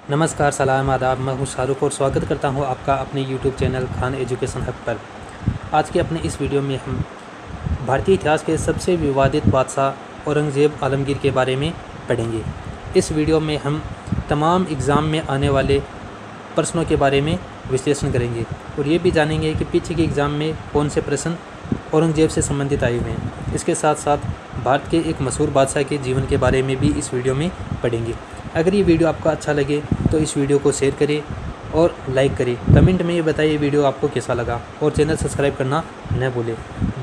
नमस्कार, सलाम, आदाब। मैं हूँ शाहरुख और स्वागत करता हूँ आपका अपने YouTube channel Khan education hub पर। आज के अपने इस वीडियो में हम भारतीय इतिहास के सबसे विवादित बादशाह औरंगज़ेब आलमगीर के बारे में पढ़ेंगे। इस वीडियो में हम तमाम एग्ज़ाम में आने वाले प्रश्नों के बारे में विश्लेषण करेंगे और ये भी जानेंगे कि पीछे के एग्ज़ाम में कौन से प्रश्न औरंगज़ेब से संबंधित आए हुए हैं। इसके साथ साथ भारत के एक मशहूर बादशाह के जीवन के बारे में भी इस वीडियो में पढ़ेंगे। अगर ये वीडियो आपको अच्छा लगे तो इस वीडियो को शेयर करें और लाइक करें। कमेंट में ये बताइए वीडियो आपको कैसा लगा और चैनल सब्सक्राइब करना न भूलें।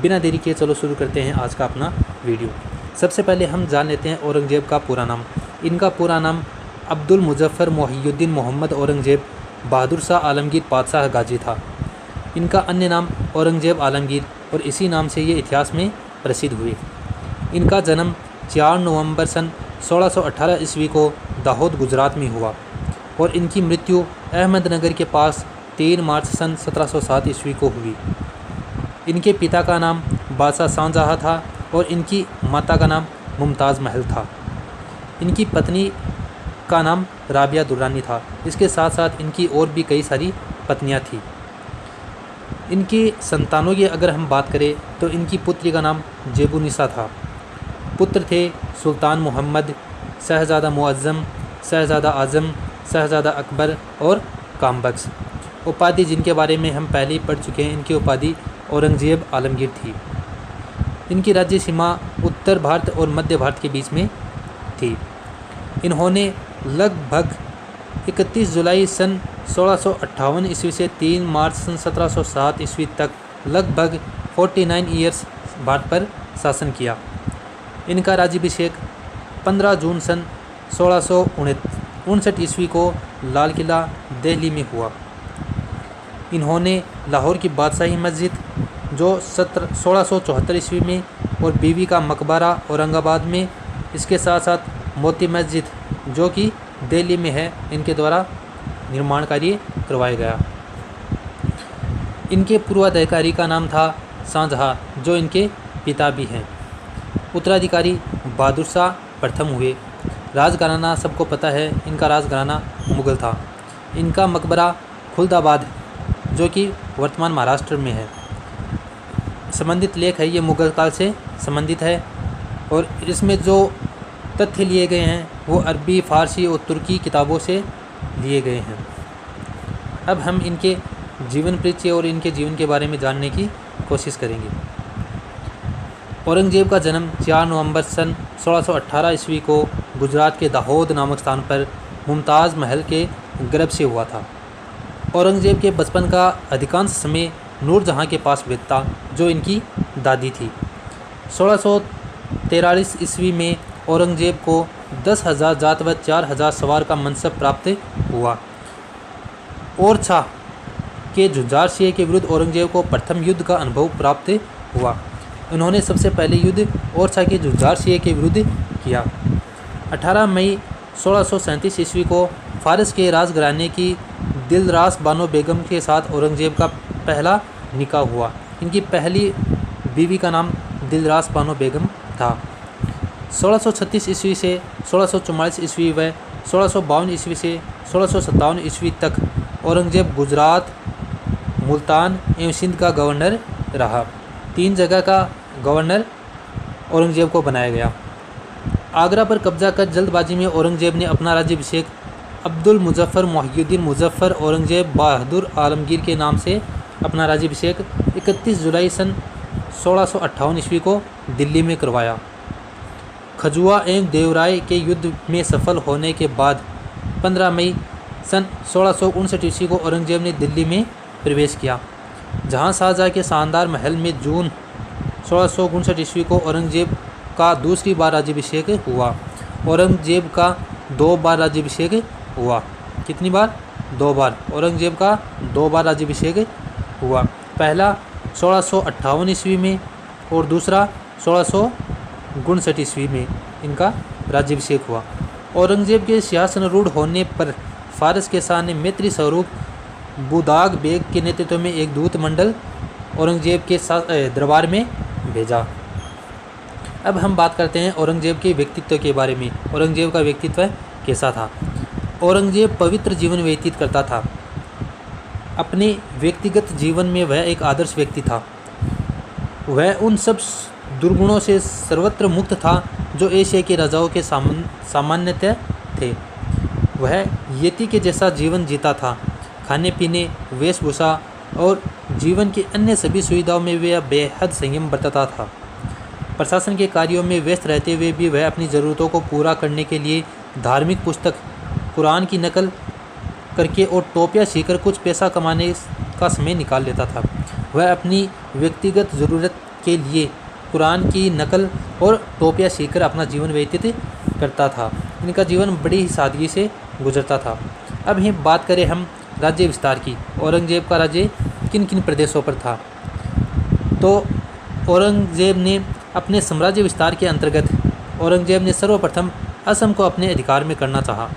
बिना देरी किए चलो शुरू करते हैं आज का अपना वीडियो। सबसे पहले हम जान लेते हैं औरंगज़ेब का पूरा नाम। इनका पूरा नाम अब्दुल मुज़फ़्फ़र मोहिउद्दीन मोहम्मद औरंगज़ेब बहादुर शाह आलमगीर पातशाह गाजी था। इनका अन्य नाम औरंगज़ेब आलमगीर और इसी नाम से ये इतिहास में प्रसिद्ध हुए। इनका जन्म 4 नवंबर सन 1618 ईस्वी को दाहोद गुजरात में हुआ और इनकी मृत्यु अहमदनगर के पास 3 मार्च सन 1707 ईस्वी को हुई। इनके पिता का नाम बादशाह शाहजहाँ था और इनकी माता का नाम मुमताज़ महल था। इनकी पत्नी का नाम राबिया दुर्रानी था। इसके साथ साथ इनकी और भी कई सारी पत्नियां थीं। इनकी संतानों की अगर हम बात करें तो इनकी पुत्री का नाम जेबुनिसा था। पुत्र थे सुल्तान मोहम्मद, शहज़ादा मुअज़्ज़म, शहज़ादा आज़म, शहज़ादा अकबर और कामबख्श। उपाधि जिनके बारे में हम पहले ही पढ़ चुके हैं, इनकी उपाधि औरंगज़ेब आलमगीर थी। इनकी राज्य सीमा उत्तर भारत और मध्य भारत के बीच में थी। इन्होंने लगभग 31 जुलाई सन 1658 ईस्वी से 3 मार्च सन 1707 ईस्वी तक लगभग 49 ईयर्स भारत पर शासन किया। इनका राज्याभिषेक 15 जून सन 1659 ईस्वी को लाल किला दिल्ली में हुआ। इन्होंने लाहौर की बादशाही मस्जिद जो 1674 ईस्वी में और बीवी का मकबरा औरंगाबाद में, इसके साथ साथ मोती मस्जिद जो कि दिल्ली में है, इनके द्वारा निर्माण कार्य करवाया गया। इनके पूर्वाधिकारी का नाम था शाहजहाँ जो इनके पिता भी हैं। उत्तराधिकारी बहादुर शाह प्रथम हुए। राजघराना सबको पता है, इनका राजघराना मुग़ल था। इनका मकबरा खुलदाबाद जो कि वर्तमान महाराष्ट्र में है। संबंधित लेख है, ये मुग़ल काल से संबंधित है और इसमें जो तथ्य लिए गए हैं वो अरबी, फ़ारसी और तुर्की किताबों से लिए गए हैं। अब हम इनके जीवन परिचय और इनके जीवन के बारे में जानने की कोशिश करेंगे। औरंगज़ेब का जन्म 4 नवंबर सन 1618 ईस्वी को गुजरात के दाहोद नामक स्थान पर मुमताज़ महल के गर्भ से हुआ था। औरंगज़ेब के बचपन का अधिकांश समय नूरजहाँ के पास बीता जो इनकी दादी थी। 1643 ईस्वी में औरंगज़ेब को 10,000 जात व 4,000 सवार का मनसब प्राप्त हुआ। ओरछा के जुझार सिंह के विरुद्ध औरंगज़ेब को प्रथम युद्ध का अनुभव प्राप्त हुआ। उन्होंने सबसे पहले युद्ध ओरछा के जुझार सिंह के विरुद्ध किया। 18 मई 1637 ईस्वी को फारस के राजघराने की दिलरास बानो बेगम के साथ औरंगज़ेब का पहला निकाह हुआ। इनकी पहली बीवी का नाम दिलरास बानो बेगम था। 1636 ईस्वी से 1644 ईस्वी व 1652 ईस्वी से 1657 ईस्वी तक औरंगज़ेब गुजरात, मुल्तान एवं सिंध का गवर्नर रहा। 3 जगह का गवर्नर औरंगज़ेब को बनाया गया। आगरा पर कब्जा कर जल्दबाजी में औरंगज़ेब ने अपना राज्याभिषेक अब्दुल मुज़फ़्फ़र मोहिउद्दीन मुज़फ़्फ़र औरंगज़ेब बहादुर आलमगीर के नाम से अपना राज्याभिषेक 31 जुलाई सन 1658 ईस्वी को दिल्ली में करवाया। खजुआ एवं देवराय के युद्ध में सफल होने के बाद 15 मई सन 1659 ईस्वी को औरंगज़ेब ने दिल्ली में प्रवेश किया, जहां शाहजहाँ के शानदार महल में जून 1659 ईस्वी को औरंगज़ेब का दूसरी बार राज्याभिषेक हुआ। औरंगज़ेब का 2 बार राज्याभिषेक हुआ। कितनी बार? 2 बार। औरंगज़ेब का 2 बार राज्याभिषेक हुआ। पहला 1658 ईस्वी में और दूसरा 1659 ईस्वी में इनका राज्याभिषेक हुआ। औरंगज़ेब के सिंहासनारूढ़ होने पर फारस के शाह ने मैत्री स्वरूप बुदाग बेग के नेतृत्व में एक दूत मंडल औरंगज़ेब के दरबार में भेजा। अब हम बात करते हैं औरंगज़ेब के व्यक्तित्व के बारे में। औरंगज़ेब का व्यक्तित्व कैसा था? औरंगजेब पवित्र जीवन व्यतीत करता था। अपने व्यक्तिगत जीवन में वह एक आदर्श व्यक्ति था। वह उन सब दुर्गुणों से सर्वत्र मुक्त था जो एशिया के राजाओं के सामान्यतः थे। वह यति के जैसा जीवन जीता था। खाने पीने, वेशभूषा और जीवन की अन्य सभी सुविधाओं में वह बेहद संयम बरतता था। प्रशासन के कार्यों में व्यस्त रहते हुए भी वह अपनी ज़रूरतों को पूरा करने के लिए धार्मिक पुस्तक कुरान की नकल करके और टोपियाँ सीखकर कुछ पैसा कमाने का समय निकाल लेता था। वह अपनी व्यक्तिगत ज़रूरत के लिए कुरान की नकल और टोपियाँ सीखकर अपना जीवन व्यतीत करता था। इनका जीवन बड़ी ही सादगी से गुजरता था। अब हम बात करें हम राज्य विस्तार की। औरंगजेब का राज्य किन किन प्रदेशों पर था? तो औरंगजेब ने अपने साम्राज्य विस्तार के अंतर्गत औरंगजेब ने सर्वप्रथम असम को अपने अधिकार में करना चाहा।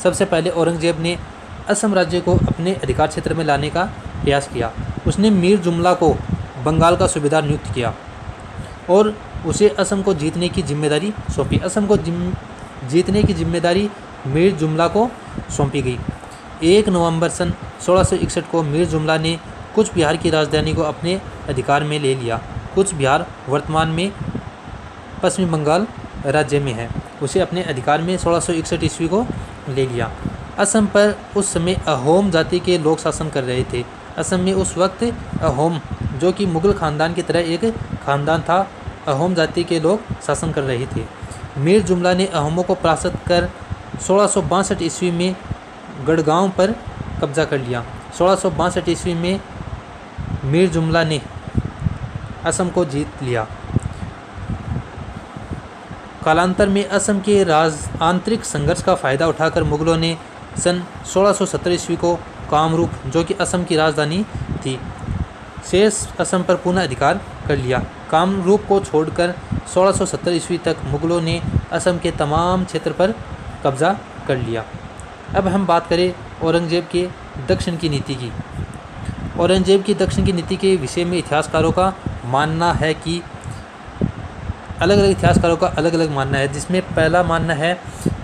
सबसे पहले औरंगजेब ने असम राज्य को अपने अधिकार क्षेत्र में लाने का प्रयास किया। उसने मीर जुमला को बंगाल का सूबेदार नियुक्त किया और उसे असम को जीतने की जिम्मेदारी सौंपी। असम को जीतने की जिम्मेदारी मीर जुमला को सौंपी गई। 1 नवंबर सन 1661 को मीर जुमला ने कूच बिहार की राजधानी को अपने अधिकार में ले लिया। कूच बिहार वर्तमान में पश्चिमी बंगाल राज्य में है। उसे अपने अधिकार में 1661 ईस्वी को ले लिया। असम पर उस समय अहोम जाति के लोग शासन कर रहे थे। असम में उस वक्त अहोम, जो कि मुगल खानदान की तरह एक खानदान था, अहोम जाति के लोग शासन कर रहे थे। मीर जुमला ने अहोमों को परास्त कर 1662 ईस्वी में गढ़गांव पर कब्जा कर लिया। 1662 ईस्वी में मीर जुमला ने असम को जीत लिया। कालांतर में असम के आंतरिक संघर्ष का फ़ायदा उठाकर मुगलों ने सन 1670 ईस्वी को कामरूप, जो कि असम की राजधानी थी, शेष असम पर पुनः अधिकार कर लिया। कामरूप को छोड़कर 1670 ईस्वी तक मुगलों ने असम के तमाम क्षेत्र पर कब्जा कर लिया। अब हम बात करें औरंगजेब के दक्षिण की नीति की। औरंगजेब की दक्षिण की नीति के विषय में इतिहासकारों का मानना है कि अलग अलग इतिहासकारों का अलग अलग मानना है, जिसमें पहला मानना है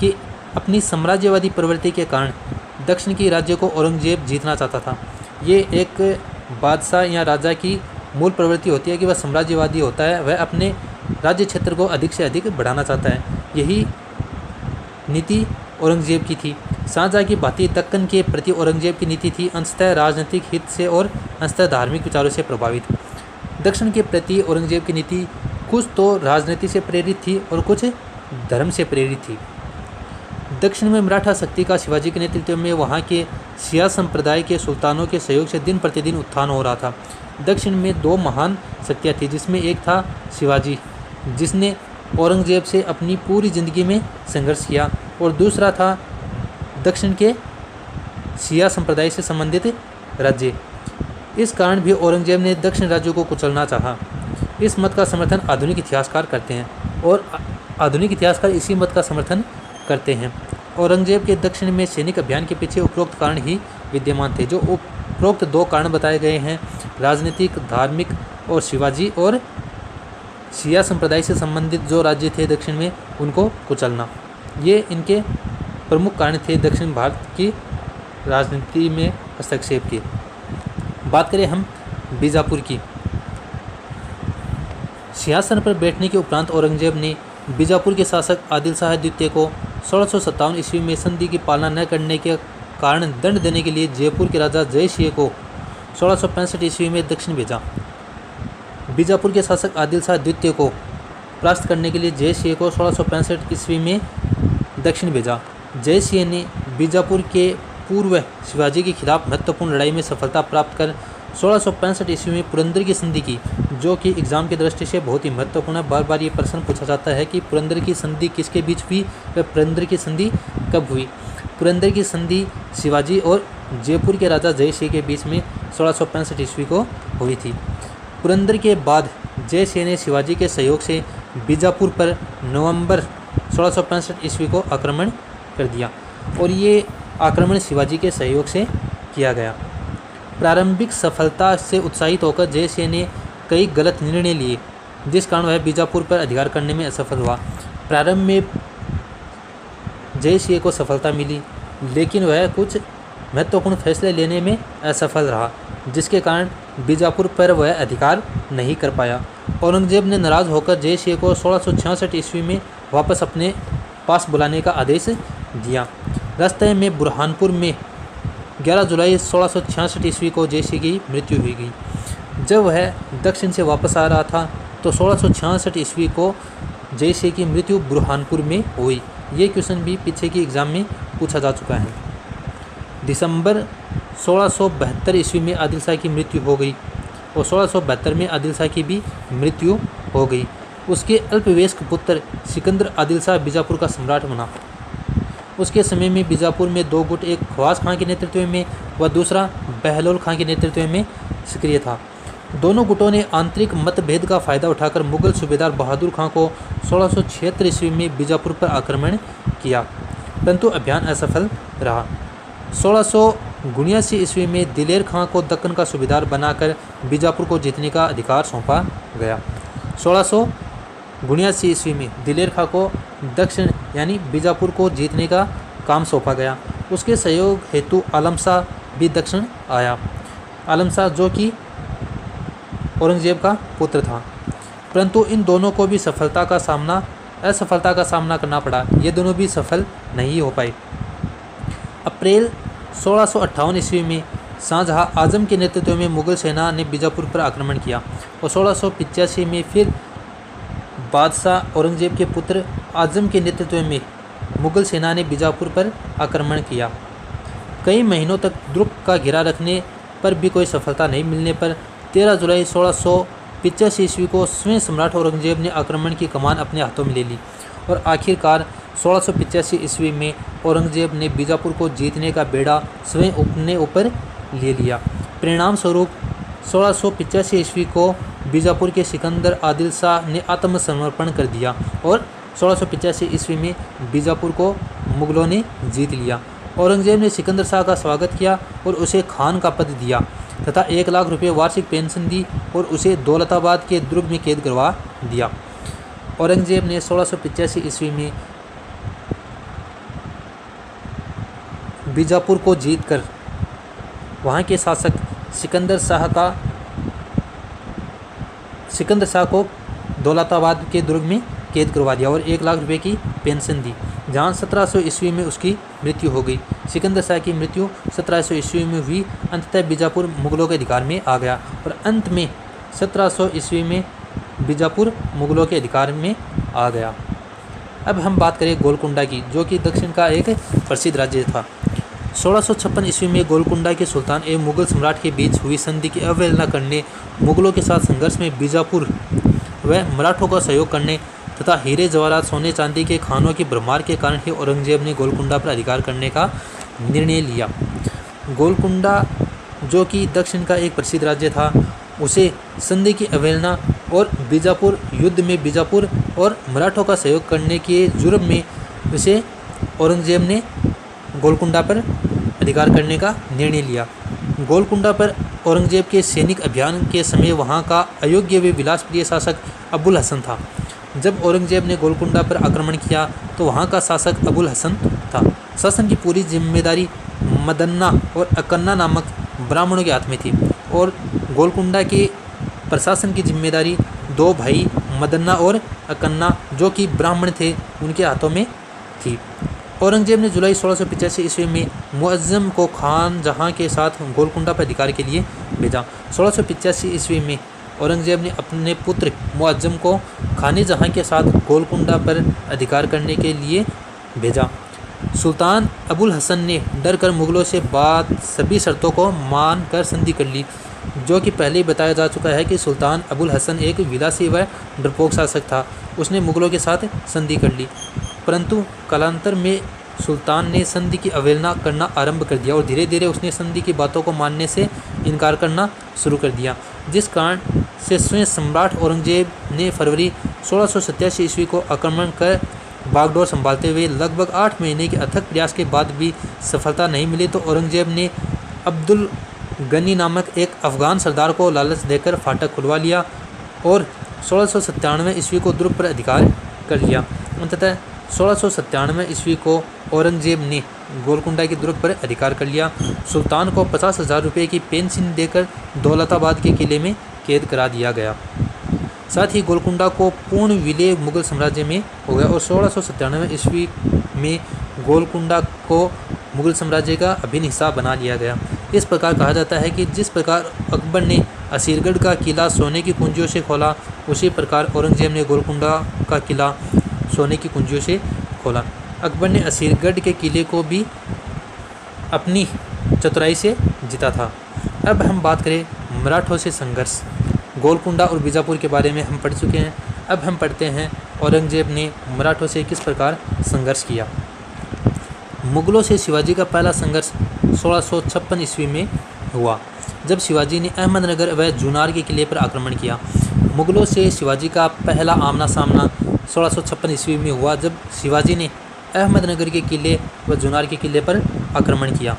कि अपनी साम्राज्यवादी प्रवृत्ति के कारण दक्षिण की राज्य को औरंगजेब जीतना चाहता था। ये एक बादशाह या राजा की मूल प्रवृत्ति होती है कि वह साम्राज्यवादी होता है, वह अपने राज्य क्षेत्र को अधिक से अधिक बढ़ाना चाहता है। यही नीति औरंगजेब की थी। शाहजहाँ की भांति दक्कन के प्रति औरंगजेब की नीति थी अंशतः राजनीतिक हित से और अंशतः धार्मिक विचारों से प्रभावित। दक्षिण के प्रति औरंगजेब की नीति कुछ तो राजनीति से प्रेरित थी और कुछ धर्म से प्रेरित थी। दक्षिण में मराठा शक्ति का शिवाजी के नेतृत्व में वहाँ के शिया संप्रदाय के सुल्तानों के सहयोग से दिन प्रतिदिन उत्थान हो रहा था। दक्षिण में 2 महान शक्तियाँ थी, जिसमें एक था शिवाजी, जिसने औरंगजेब से अपनी पूरी ज़िंदगी में संघर्ष किया, और दूसरा था दक्षिण के शिया संप्रदाय से संबंधित राज्य। इस कारण भी औरंगजेब ने दक्षिण राज्यों को कुचलना चाहा। इस मत का समर्थन आधुनिक इतिहासकार करते हैं और आधुनिक इतिहासकार इसी मत का समर्थन करते हैं। औरंगजेब के दक्षिण में सैनिक अभियान के पीछे उपरोक्त कारण ही विद्यमान थे। जो उपरोक्त 2 कारण बताए गए हैं, राजनीतिक, धार्मिक और शिवाजी और शिया संप्रदाय से संबंधित जो राज्य थे दक्षिण में, उनको कुचलना, ये इनके प्रमुख कारण थे दक्षिण भारत की राजनीति में हस्तक्षेप की। बात करें हम बीजापुर की। सिंहासन पर बैठने के उपरांत औरंगजेब ने बीजापुर के शासक आदिल शाह द्वितीय को 1657 ईस्वी में संधि की पालना न करने के कारण दंड देने के लिए जयपुर के राजा जय सिंह को 1665 ईस्वी में दक्षिण भेजा। बीजापुर के शासक आदिल शाह द्वितीय को परास्त करने के लिए जय सिंह को 1665 ईस्वी में दक्षिण भेजा। जय सिंह ने बीजापुर के पूर्व शिवाजी के खिलाफ महत्वपूर्ण लड़ाई में सफलता प्राप्त कर 1665 ईस्वी में पुरंदर की संधि की, जो कि एग्जाम की दृष्टि से बहुत ही महत्वपूर्ण है। बार बार ये प्रश्न पूछा जाता है कि पुरंदर की संधि किसके बीच हुई व पुरंदर की संधि कब हुई। पुरंदर की संधि शिवाजी और जयपुर के राजा जय सिंह के बीच में 1665 ईस्वी को हुई थी। पुरंदर के बाद जय सिंह ने शिवाजी के सहयोग से बीजापुर पर नवंबर 1665 ईस्वी को आक्रमण कर दिया और ये आक्रमण शिवाजी के सहयोग से किया गया। प्रारंभिक सफलता से उत्साहित होकर जय सिंह ने कई गलत निर्णय लिए, जिस कारण वह बीजापुर पर अधिकार करने में असफल हुआ। प्रारंभ में जय सिंह को सफलता मिली, लेकिन वह कुछ महत्वपूर्ण फैसले लेने में असफल रहा, जिसके कारण बीजापुर पर वह अधिकार नहीं कर पाया। औरंगजेब ने नाराज़ होकर जयसिंह को 1666 ईस्वी में वापस अपने पास बुलाने का आदेश दिया। रास्ते में बुरहानपुर में 11 जुलाई 1666 ईस्वी को जयसिंह की मृत्यु हुई गई। जब वह दक्षिण से वापस आ रहा था तो 1666 ईस्वी को जयसिंह की मृत्यु बुरहानपुर में हुई। ये क्वेश्चन भी पीछे की एग्ज़ाम में पूछा जा चुका है। दिसंबर 1672 ईस्वी में आदिल शाह की मृत्यु हो गई और 1672 में आदिल शाह की भी मृत्यु हो गई। उसके अल्पवयस्क पुत्र सिकंदर आदिल शाह बीजापुर का सम्राट बना। उसके समय में बीजापुर में दो गुट, एक खवास खां के नेतृत्व में व दूसरा बहलोल खां के नेतृत्व में सक्रिय था। दोनों गुटों ने आंतरिक मतभेद का फ़ायदा उठाकर मुगल सूबेदार बहादुर खां को 1676 ईस्वी में बीजापुर पर आक्रमण किया, परंतु अभियान असफल रहा। 1679 ईस्वी में दिलेर खां को दक्कन का सूबेदार बनाकर बीजापुर को जीतने का अधिकार सौंपा गया। 1679 ईस्वी में दिलेर खां को दक्षिण यानी बीजापुर को जीतने का काम सौंपा गया। उसके सहयोग हेतु आलम शाह भी दक्षिण आया। आलम शाह जो कि औरंगजेब का पुत्र था, परंतु इन दोनों को भी असफलता का सामना करना पड़ा। ये दोनों भी सफल नहीं हो पाए। अप्रैल 1658 ईस्वी में शाहजहां आजम के नेतृत्व में मुगल सेना ने बीजापुर पर आक्रमण किया और 1685 में फिर बादशाह औरंगजेब के पुत्र आजम के नेतृत्व में मुगल सेना ने बीजापुर पर आक्रमण किया। कई महीनों तक दुर्ग का घेरा रखने पर भी कोई सफलता नहीं मिलने पर 13 जुलाई 1685 ईस्वी को स्वयं सम्राट औरंगजेब ने आक्रमण की कमान अपने हाथों में ले ली और आखिरकार 1685 ईस्वी में औरंगजेब ने बीजापुर को जीतने का बेड़ा स्वयं अपने ऊपर ले लिया। परिणाम स्वरूप 1685 ईस्वी को बीजापुर के सिकंदर आदिल शाह ने आत्मसमर्पण कर दिया और 1685 ईस्वी में बीजापुर को मुगलों ने जीत लिया। औरंगजेब ने सिकंदर शाह का स्वागत किया और उसे खान का पद दिया तथा 1 लाख रुपये वार्षिक पेंशन दी और उसे दौलताबाद के दुर्ग में कैद करवा दिया। औरंगजेब ने 1685 ईस्वी में बीजापुर को जीतकर वहाँ के शासक सिकंदर शाह को दौलताबाद के दुर्ग में कैद करवा दिया और 1 लाख रुपये की पेंशन दी, जहाँ 1700 ईस्वी में उसकी मृत्यु हो गई। सिकंदर शाह की मृत्यु 1700 ईस्वी में हुई। अंततः बीजापुर मुगलों के अधिकार में आ गया और अंत में 1700 ईस्वी में बीजापुर मुगलों के अधिकार में आ गया। अब हम बात करें गोलकुंडा की, जो कि दक्षिण का एक प्रसिद्ध राज्य था। 1656 ईस्वी में गोलकुंडा के सुल्तान एवं मुगल सम्राट के बीच हुई संधि की अवहेलना करने, मुगलों के साथ संघर्ष में बीजापुर व मराठों का सहयोग करने तथा हीरे जवाहरात सोने चांदी के खानों की भरमार के कारण ही औरंगजेब ने गोलकुंडा पर अधिकार करने का निर्णय लिया। गोलकुंडा जो कि दक्षिण का एक प्रसिद्ध राज्य था, उसे संधि की अवहेलना और बीजापुर युद्ध में बीजापुर और मराठों का सहयोग करने के जुर्म में उसे औरंगजेब ने गोलकुंडा पर अधिकार करने का निर्णय लिया। गोलकुंडा पर औरंगजेब के सैनिक अभियान के समय वहाँ का अयोग्य व विलासप्रिय शासक अबुल हसन था। जब औरंगजेब ने गोलकुंडा पर आक्रमण किया तो वहाँ का शासक अबुल हसन था। शासन की पूरी जिम्मेदारी मदन्ना और अकन्ना नामक ब्राह्मणों के हाथ में थी और गोलकुंडा के प्रशासन की जिम्मेदारी 2 भाई मदन्ना और अकन्ना जो कि ब्राह्मण थे उनके हाथों में थी। औरंगजेब ने जुलाई 1685 ईस्वी में मुअज्जम को खान जहां के साथ गोलकुंडा पर अधिकार के लिए भेजा। 1685 ईस्वी में औरंगजेब ने अपने पुत्र मुअज्जम को खाने जहां के साथ गोलकुंडा पर अधिकार करने के लिए भेजा। सुल्तान अबुल हसन ने डर कर मुगलों से बात सभी शर्तों को मान कर संधि कर ली। जो कि पहले ही बताया जा चुका है कि सुल्तान अबुल हसन एक विलासी व डरपोक शासक था। उसने मुगलों के साथ संधि कर ली, परंतु कालांतर में सुल्तान ने संधि की अवहेलना करना आरंभ कर दिया और धीरे धीरे उसने संधि की बातों को मानने से इनकार करना शुरू कर दिया, जिस कारण से स्वयं सम्राट औरंगजेब ने फरवरी 1687 ईस्वी को आक्रमण कर बागडोर संभालते हुए लगभग 8 महीने के अथक प्रयास के बाद भी सफलता नहीं मिली तो औरंगजेब ने अब्दुल गनी नामक एक अफ़गान सरदार को लालच देकर फाटक खुलवा लिया और 1697 ईस्वी को दुर्ग पर अधिकार कर लिया। अंततः 1697 ईस्वी को औरंगजेब ने गोलकुंडा के दुर्ग पर अधिकार कर लिया। सुल्तान को 50,000 रुपये की पेंशन देकर दौलताबाद के किले में कैद करा दिया गया। साथ ही गोलकुंडा को पूर्ण विलय मुगल साम्राज्य में हो गया और 1697 ईस्वी में गोलकुंडा को मुगल साम्राज्य का अभिन्न हिस्सा बना लिया गया। इस प्रकार कहा जाता है कि जिस प्रकार अकबर ने असीरगढ़ का किला सोने की कुंजियों से खोला, उसी प्रकार औरंगजेब ने गोलकुंडा का किला सोने की कुंजियों से खोला। अकबर ने असीरगढ़ के किले को भी अपनी चतुराई से जीता था। अब हम बात करें मराठों से संघर्ष। गोलकुंडा और बीजापुर के बारे में हम पढ़ चुके हैं। अब हम पढ़ते हैं औरंगजेब ने मराठों से किस प्रकार संघर्ष किया। मुगलों से शिवाजी का पहला संघर्ष 1656 ईस्वी में हुआ, जब शिवाजी ने अहमदनगर व जूनार के किले पर आक्रमण किया। मुगलों से शिवाजी का पहला आमना सामना 1656 ईस्वी में हुआ, जब शिवाजी ने अहमदनगर के किले व जूनार के किले पर आक्रमण किया।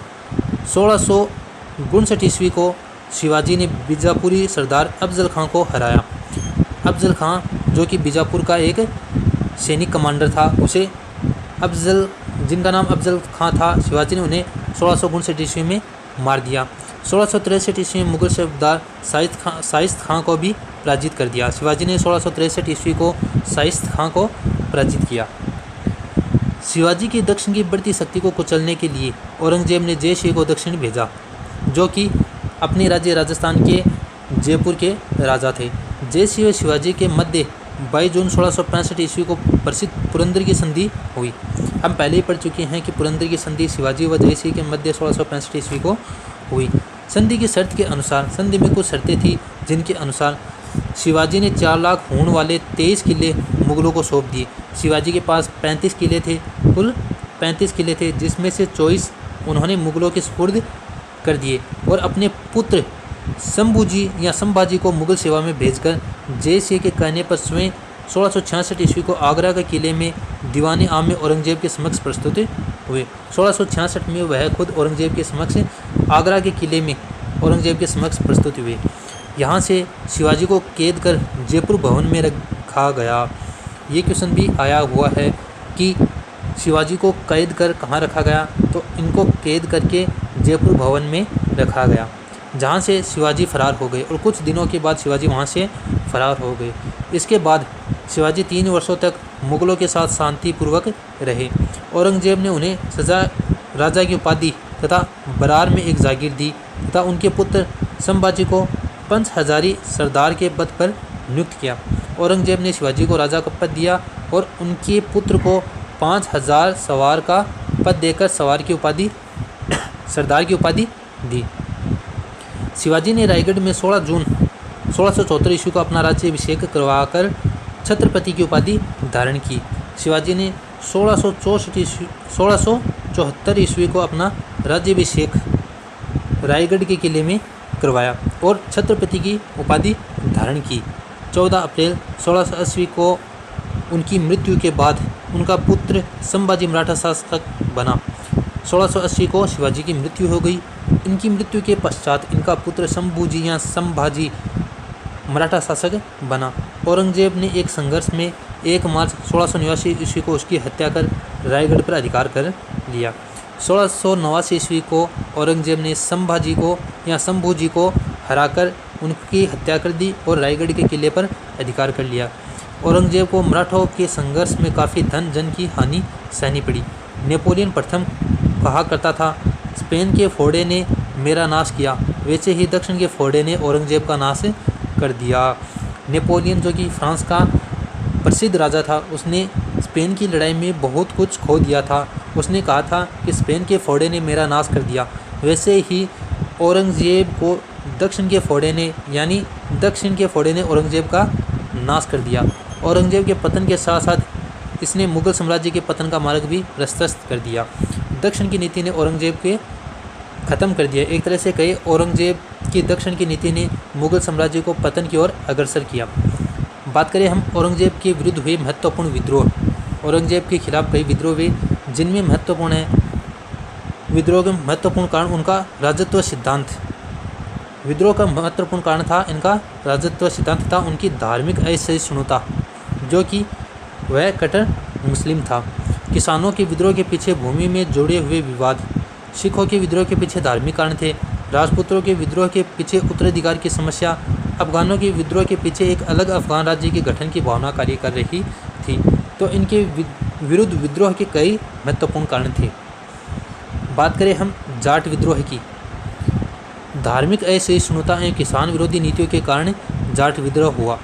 1659 ईस्वी को शिवाजी ने बीजापुरी सरदार अफजल खां को हराया। अफजल खां, जो कि बीजापुर का एक सैनिक कमांडर था, जिनका नाम अफजल खां था, शिवाजी ने उन्हें 1659 ईस्वी में मार दिया। 1663 ईस्वी में मुगल सरदार शाइस्त खां को भी पराजित कर दिया। शिवाजी ने 1663 ईस्वी को शाइस्त खां को पराजित किया। शिवाजी की दक्षिण की बढ़ती शक्ति को कुचलने के लिए औरंगजेब ने जय सिंह को दक्षिण भेजा, जो कि अपने राज्य राजस्थान के जयपुर के राजा थे। जय सिंह शिवाजी के मध्य 22 जून 1665 ईस्वी को प्रसिद्ध पुरंदर की संधि हुई। हम पहले ही पढ़ चुके हैं कि पुरंदर की संधि शिवाजी व जय सिंह के मध्य 1665 ईस्वी को हुई। संधि की शर्त के अनुसार, संधि में कुछ शर्तें थी, जिनके अनुसार शिवाजी ने 4 लाख होने वाले 23 किले मुगलों को सौंप दिए। शिवाजी के पास 35 किले थे, कुल 35 किले थे, जिसमें से 24 उन्होंने मुगलों के सुपुर्द कर दिए और अपने पुत्र संभाजी को मुगल सेवा में भेजकर जय सिंह के कहने पर स्वयं 1666 ईस्वी को आगरा के किले में दीवान आम में औरंगजेब के समक्ष प्रस्तुत हुए। 1666 में वह खुद औरंगजेब के समक्ष आगरा के किले में औरंगजेब के समक्ष प्रस्तुत हुए। यहाँ से शिवाजी को कैद कर जयपुर भवन में रखा गया। ये क्वेश्चन भी आया हुआ है कि शिवाजी को कैद कर कहाँ रखा गया, तो इनको कैद करके जयपुर भवन में रखा गया, जहाँ से शिवाजी फरार हो गए और कुछ दिनों के बाद शिवाजी वहाँ से फरार हो गए। इसके बाद शिवाजी 3 वर्षों तक मुगलों के साथ शांतिपूर्वक रहे। औरंगजेब ने उन्हें सजा राजा की उपाधि तथा बरार में एक जागीर दी तथा उनके पुत्र संभाजी को पंच हजारी सरदार के पद पर नियुक्त किया। औरंगजेब ने शिवाजी को राजा का पद दिया और उनके पुत्र को 5000 सवार का पद देकर सरदार की उपाधि दी। शिवाजी ने रायगढ़ में 16 जून 1674 ईस्वी को अपना राज्याभिषेक करवाकर छत्रपति की उपाधि धारण की। शिवाजी ने 1674 ईस्वी को अपना राज्याभिषेक रायगढ़ के किले में करवाया और छत्रपति की उपाधि धारण की। 14 अप्रैल 1680 को उनकी मृत्यु के बाद उनका पुत्र संभाजी मराठा शासक बना। 1680 को शिवाजी की मृत्यु हो गई। इनकी मृत्यु के पश्चात इनका पुत्र शंभूजी या संभाजी मराठा शासक बना। औरंगजेब ने एक संघर्ष में 1 मार्च 1689 ईस्वी को उसकी हत्या कर रायगढ़ पर अधिकार कर लिया। 1689 ईस्वी को औरंगजेब ने संभाजी को या शंभूजी को हराकर उनकी हत्या कर दी और रायगढ़ के किले पर अधिकार कर लिया। औरंगजेब को मराठों के संघर्ष में काफ़ी धन जन की हानि सहनी पड़ी। नेपोलियन प्रथम कहा करता था, स्पेन के फोड़े ने मेरा नाश किया, वैसे ही दक्षिण के फोड़े ने औरंगजेब का नाश कर दिया। नेपोलियन, जो कि फ्रांस का प्रसिद्ध राजा था, उसने स्पेन की लड़ाई में बहुत कुछ खो दिया था। उसने कहा था कि स्पेन के फोड़े ने मेरा नाश कर दिया, वैसे ही औरंगजेब को दक्षिण के फोड़े ने औरंगजेब का नाश कर दिया। औरंगजेब के पतन के साथ साथ इसने मुगल साम्राज्य के पतन का मार्ग भी प्रशस्त कर दिया। दक्षिण की नीति ने औरंगजेब के ख़त्म कर दिया। एक तरह से कहे, औरंगजेब की दक्षिण की नीति ने मुगल साम्राज्य को पतन की ओर अग्रसर किया। बात करें हम औरंगजेब के विरुद्ध हुए महत्वपूर्ण विद्रोह। औरंगजेब के खिलाफ कई विद्रोह हुए, जिनमें महत्वपूर्ण है विद्रोह के महत्वपूर्ण कारण उनका राजत्व सिद्धांत। विद्रोह का महत्वपूर्ण कारण था इनका राजत्व सिद्धांत था उनकी धार्मिक असहिष्णुता, जो कि वह कट्टर मुस्लिम था। किसानों के विद्रोह के पीछे भूमि में जुड़े हुए विवाद, सिखों के विद्रोह के पीछे धार्मिक कारण थे, राजपूतों के विद्रोह के पीछे उत्तराधिकार की समस्या, अफगानों के विद्रोह के पीछे एक अलग अफगान राज्य के गठन की भावना कार्य कर रही थी। तो इनके विरुद्ध विद्रोह के कई महत्वपूर्ण कारण थे। बात करें हम जाट विद्रोह की। धार्मिक असहिष्णुता एवं किसान विरोधी नीतियों के कारण जाट विद्रोह हुआ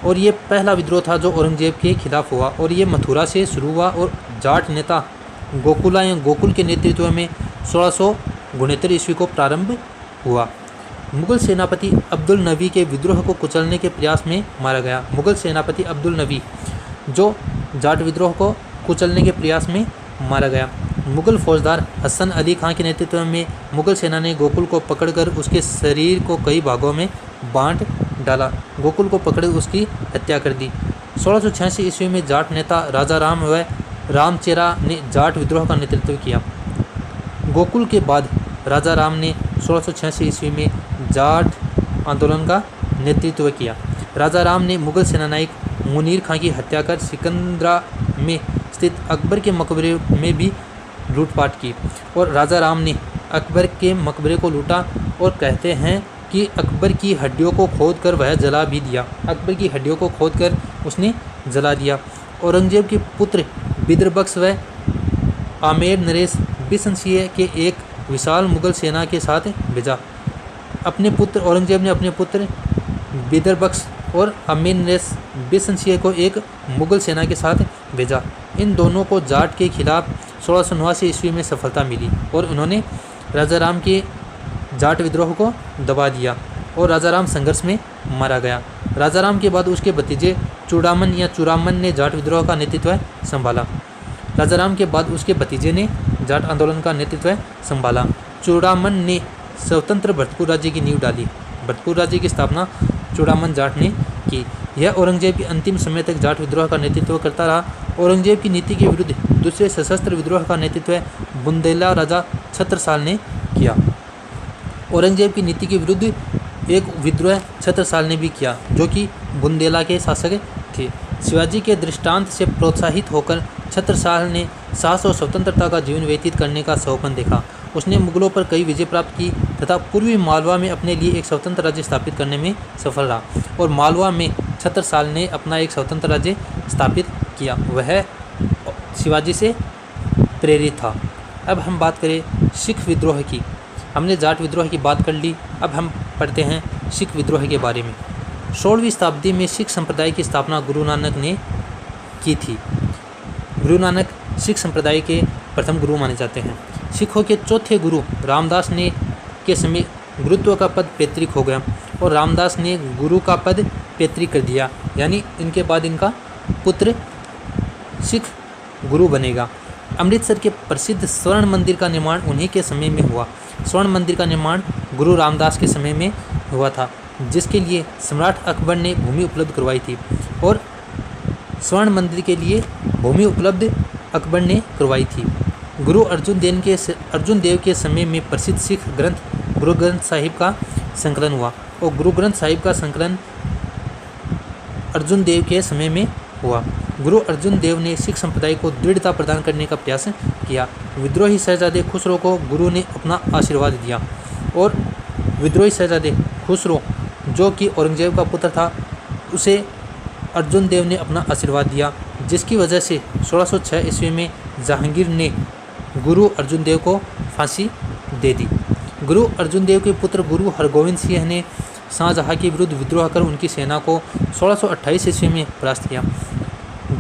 और ये पहला विद्रोह था जो औरंगजेब के खिलाफ हुआ और ये मथुरा से शुरू हुआ और जाट नेता गोकुला या गोकुल के नेतृत्व में 1669 ईस्वी को प्रारंभ हुआ। मुगल सेनापति अब्दुल नबी के विद्रोह को कुचलने के प्रयास में मारा गया। मुगल सेनापति अब्दुल नबी जो जाट विद्रोह को कुचलने के प्रयास में मारा गया। मुगल फौजदार हसन अली खां के नेतृत्व में मुगल सेना ने गोकुल को पकड़कर उसके शरीर को कई भागों में बांट डाला। गोकुल को पकड़ उसकी हत्या कर दी। 1686 ईस्वी में जाट नेता राजा राम व रामचेरा ने जाट विद्रोह का नेतृत्व किया। गोकुल के बाद राजा राम ने 1686 ईस्वी में जाट आंदोलन का नेतृत्व किया। राजा राम ने मुगल सेनानायक मुनीर खां की हत्या कर सिकंदरा में स्थित अकबर के मकबरे में भी लूटपाट की और राजा राम ने अकबर के मकबरे को लूटा और कहते हैं कि अकबर की हड्डियों को खोद कर वह जला भी दिया। अकबर की हड्डियों को खोद कर उसने जला दिया। औरंगजेब के पुत्र बिदरबख्श व आमेर नरेश बिसनसिए के एक विशाल मुगल सेना के साथ भेजा। अपने पुत्र औरंगजेब ने अपने पुत्र बिदरबख्श और आमेर नरेश बिसनसिए को एक मुगल सेना के साथ भेजा। इन दोनों को जाट के खिलाफ 1689 ईस्वी में सफलता मिली और उन्होंने राजा राम के जाट विद्रोह को दबा दिया और राजा राम संघर्ष में मारा गया। राजा राम के बाद उसके भतीजे चूड़ामन या चूड़ामन ने जाट विद्रोह का नेतृत्व संभाला। राजा राम के बाद उसके भतीजे ने जाट आंदोलन का नेतृत्व संभाला। चूड़ामन ने स्वतंत्र भरतपुर राज्य की नींव डाली। भरतपुर राज्य की स्थापना चूड़ामन जाट ने की। यह औरंगजेब के अंतिम समय तक जाट विद्रोह का नेतृत्व करता रहा। औरंगजेब की नीति के विरुद्ध दूसरे सशस्त्र विद्रोह का नेतृत्व बुंदेला राजा छत्रसाल ने किया। औरंगजेब की नीति के विरुद्ध एक विद्रोह छत्रसाल ने भी किया जो कि बुंदेला के शासक थे। शिवाजी के दृष्टांत से प्रोत्साहित होकर छत्रसाल ने साहस और स्वतंत्रता का जीवन व्यतीत करने का सपन देखा। उसने मुगलों पर कई विजय प्राप्त की तथा पूर्वी मालवा में अपने लिए एक स्वतंत्र राज्य स्थापित करने में सफल रहा और मालवा में छत्रसाल ने अपना एक स्वतंत्र राज्य स्थापित किया। वह शिवाजी से प्रेरित था। अब हम बात करें सिख विद्रोह की। हमने जाट विद्रोह की बात कर ली, अब हम पढ़ते हैं सिख विद्रोह के बारे में। 16वीं शताब्दी में सिख संप्रदाय की स्थापना गुरु नानक ने की थी। गुरु नानक सिख संप्रदाय के प्रथम गुरु माने जाते हैं। सिखों के चौथे गुरु रामदास ने के समय गुरुत्व का पद पैतृक हो गया और रामदास ने गुरु का पद पैतृक कर दिया, यानी इनके बाद इनका पुत्र सिख गुरु बनेगा। अमृतसर के प्रसिद्ध स्वर्ण मंदिर का निर्माण उन्हीं के समय में हुआ। स्वर्ण मंदिर का निर्माण गुरु रामदास के समय में हुआ था, जिसके लिए सम्राट अकबर ने भूमि उपलब्ध करवाई थी और स्वर्ण मंदिर के लिए भूमि उपलब्ध अकबर ने करवाई थी। गुरु अर्जुन देव के समय में प्रसिद्ध सिख ग्रंथ गुरु ग्रंथ साहिब का संकलन हुआ और गुरु ग्रंथ साहिब का संकलन अर्जुन देव के समय में हुआ। गुरु अर्जुन देव ने सिख संप्रदाय को दृढ़ता प्रदान करने का प्रयास किया। विद्रोही शहजादे खुसरो को गुरु ने अपना आशीर्वाद दिया और विद्रोही शहजादे खुसरो जो कि औरंगजेब का पुत्र था, उसे अर्जुन देव ने अपना आशीर्वाद दिया, जिसकी वजह से 1606 ईस्वी में जहांगीर ने गुरु अर्जुन देव को फांसी दे दी। गुरु अर्जुन देव के पुत्र गुरु हरगोविंद सिंह ने शाहजहाँ के विरुद्ध विद्रोह कर उनकी सेना को 1628 ईस्वी में परास्त किया।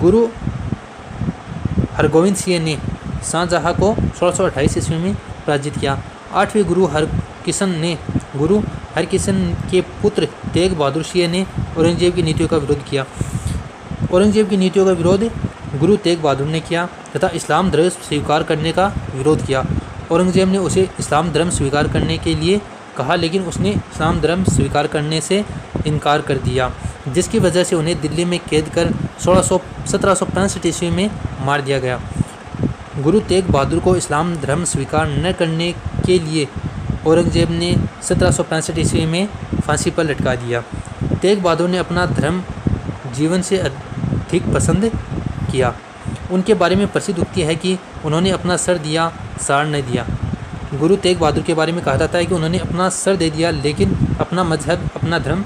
गुरु हरगोविंद सिंह ने शाहजहाँ को 1628 ईस्वी में पराजित किया। 8वें गुरु हरकिशन ने गुरु हरकिशन के पुत्र तेग बहादुर सिंह ने औरंगजेब की नीतियों का विरोध किया। औरंगजेब की नीतियों का विरोध गुरु तेग बहादुर ने किया तथा इस्लाम धर्म स्वीकार करने का विरोध किया। औरंगजेब ने उसे इस्लाम धर्म स्वीकार करने के लिए कहा, लेकिन उसने इस्लाम धर्म स्वीकार करने से इनकार कर दिया, जिसकी वजह से उन्हें दिल्ली में कैद कर 1765 ईस्वी में मार दिया गया। गुरु तेग बहादुर को इस्लाम धर्म स्वीकार न करने के लिए औरंगजेब ने 1765 ईस्वी में फांसी पर लटका दिया। तेग बहादुर ने अपना धर्म जीवन से अधिक पसंद किया। उनके बारे में प्रसिद्ध उक्ति है कि उन्होंने अपना सर दिया, साड़ नहीं दिया। गुरु तेग बहादुर के बारे में कहा जाता है कि उन्होंने अपना सर दे दिया लेकिन अपना मजहब, अपना धर्म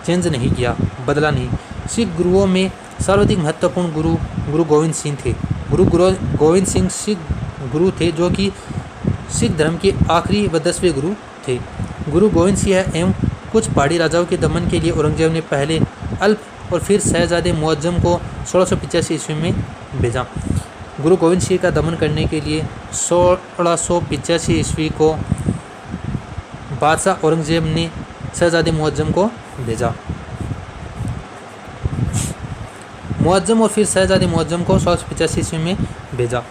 चेंज नहीं किया, बदला नहीं। सिख गुरुओं में सर्वाधिक महत्वपूर्ण गुरु गोविंद सिंह थे। गुरु गोविंद सिंह सिख गुरु थे जो कि सिख धर्म के आखिरी व 10वें गुरु थे। गुरु गोविंद सिंह एवं कुछ पहाड़ी राजाओं के दमन के लिए औरंगजेब ने पहले अल्प और फिर शहजादे मुअज्जम को 1685 ईस्वी में भेजा। गुरु गोविंद सिंह का दमन करने के लिए 1685 ईस्वी को बादशाह औरंगजेब ने शहजादे मुअज्जम को भेजा। मुअज्जम और फिर शहजादे मुअज्जम को 1685 ईस्वी में भेजा।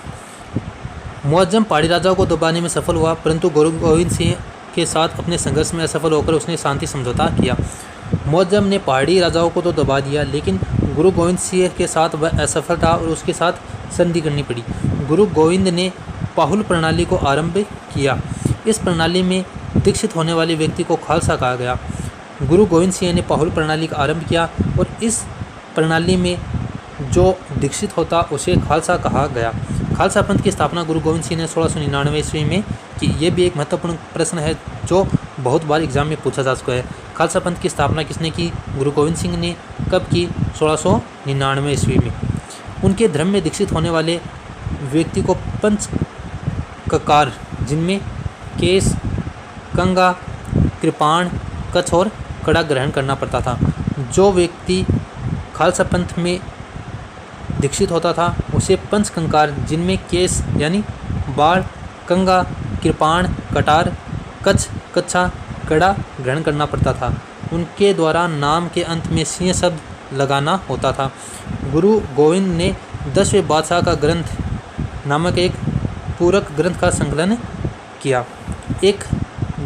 मुअज्जम पहाड़ी राजाओं को दबाने में सफल हुआ, परंतु गुरु गोविंद सिंह के साथ अपने संघर्ष में असफल होकर उसने शांति समझौता किया। मुअज्जम ने पहाड़ी राजाओं को तो दबा दिया लेकिन गुरु गोविंद सिंह के साथ वह असफल था और उसके साथ संधि करनी पड़ी। गुरु गोविंद ने पाहुल प्रणाली को आरंभ किया। इस प्रणाली में दीक्षित होने वाले व्यक्ति को खालसा कहा गया। गुरु गोविंद सिंह ने पाहुल प्रणाली का आरंभ किया और इस प्रणाली में जो दीक्षित होता उसे खालसा कहा गया। खालसा पंथ की स्थापना गुरु गोविंद सिंह ने 1699 ईस्वी में की। ये भी एक महत्वपूर्ण प्रश्न है जो बहुत बार एग्जाम में पूछा जा चुका है। खालसा पंथ की स्थापना किसने की? गुरु गोविंद सिंह ने। कब की? 1699 ईस्वी में। उनके धर्म में दीक्षित होने वाले व्यक्ति को पंच ककार, जिनमें केस, कंगा, कृपाण, कच्छ और कड़ा ग्रहण करना पड़ता था। जो व्यक्ति खालसा पंथ में दीक्षित होता था उसे पंच कंकार, जिनमें केस यानी बाल, कंगा, कृपाण, कटार, कच्छ, कच्छा, कड़ा ग्रहण करना पड़ता था। उनके द्वारा नाम के अंत में सिंह शब्द लगाना होता था। गुरु गोविंद ने 10वें बादशाह का ग्रंथ नामक एक पूरक ग्रंथ का संकलन किया। एक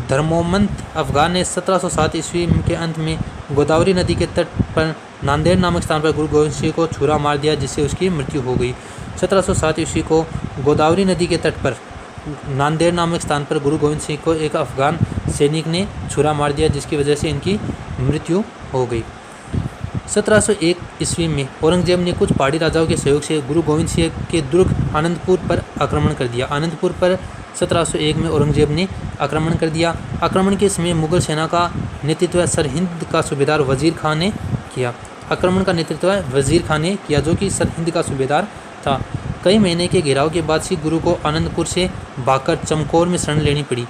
धर्मोमंत अफगान ने 1707 ईस्वी के अंत में गोदावरी नदी के तट पर नांदेड़ नामक स्थान पर गुरु गोविंद सिंह को छुरा मार दिया, जिससे उसकी मृत्यु हो गई। 1707 ईस्वी को गोदावरी नदी के तट पर नांदेड़ नामक स्थान पर गुरु गोविंद सिंह को एक अफगान सैनिक ने छुरा मार दिया, जिसकी वजह से इनकी मृत्यु हो गई। 1701 ईस्वी में औरंगजेब ने कुछ पहाड़ी राजाओं के सहयोग से गुरु गोविंद सिंह के दुर्ग आनंदपुर पर आक्रमण कर दिया। आनंदपुर पर 1701 में औरंगजेब ने आक्रमण कर दिया। आक्रमण के समय मुगल सेना का नेतृत्व सरहिंद का सूबेदार वजीर खान ने किया। आक्रमण का नेतृत्व वजीर खान ने किया, जो कि सरहिंद का सूबेदार था। कई महीने के घेराव के बाद सिख गुरु को आनंदपुर से भागकर चमकौर में शरण लेनी पड़ी।